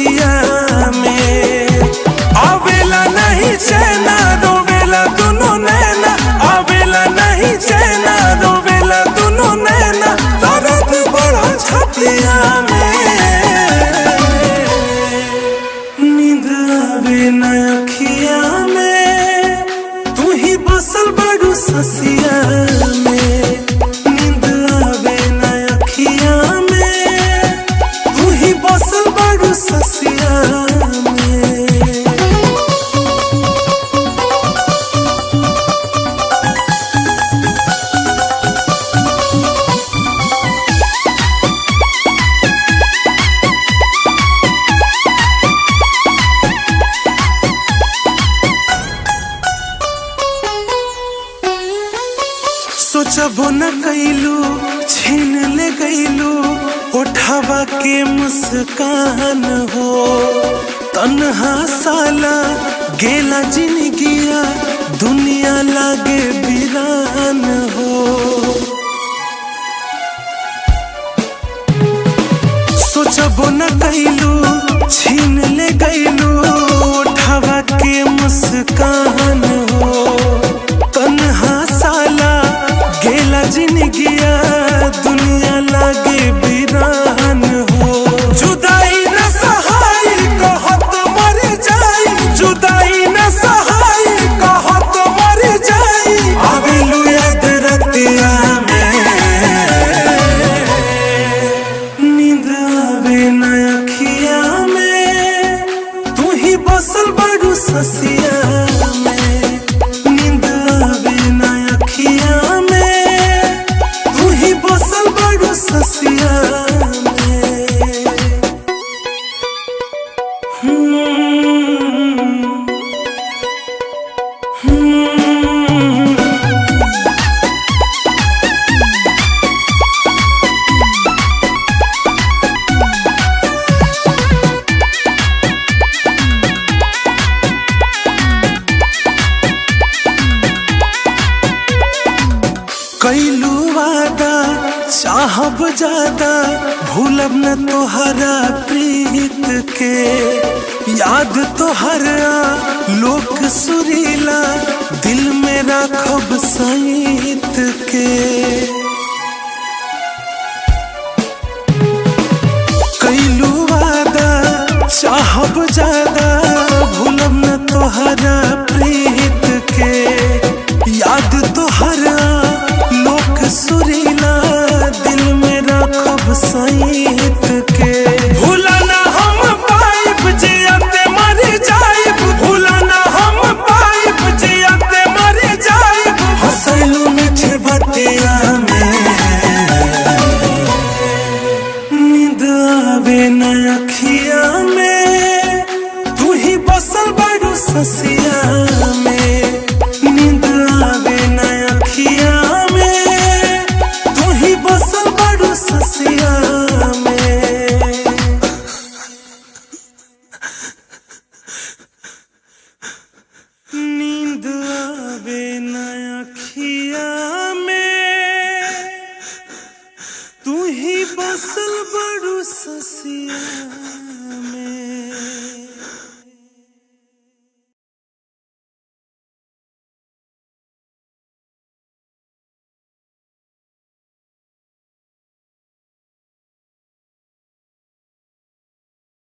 रतिया में। आवेला नहीं चैना रोवेला दुनो नैना, आवेला नहीं चैना रोवेला दुनो नैना, दर्द बड़ा छतिया में। नींद आवे न अखिया में, तू ही बसल बड़ू ससिया में। नींद आवे न अखिया में, तू ही बसल बड़ू ससिया में। सोचबो न कैलू छीन ले गईलू उठावा के मुस्कान हो। तन्हा साला गेला जिंदगिया दुनिया लागे वीरान हो। सोचबो न कैलू छीन ले गईलू उठावा के मुस्कान हो। तन्हा साला गेला जिंदगिया दुनिया लागे वीरान हो। जुदाई न सहाय कहत मर जाई, जुदाई न सहाय कहत मर जाई। आवेलू याद रतिया में, नींद आवे न अखिया में, तू ही बसल बड़ू ससिया में। नींद आवे न अखिया में, तू ही बसल बड़ू ससिया में। कैलू वादा चाहब ज्यादा, भूलब न तोहरा प्रीत के। याद तोहरा लोक सुरीला दिल में राखब सईत के। कैलू वादा चाहब ज्यादा, भूलब न तोहरा प्रीत के। याद तोहरा लोक सुरीला दिल में राखब सईत के। भूला ना हम पाइब जियते मर जाइब, भूला ना हम पाइब जियते मर जाइब। हंसलू मीठे बतिया में, नींद आवे न अखिया में, तू ही बसल बड़ू ससिया में।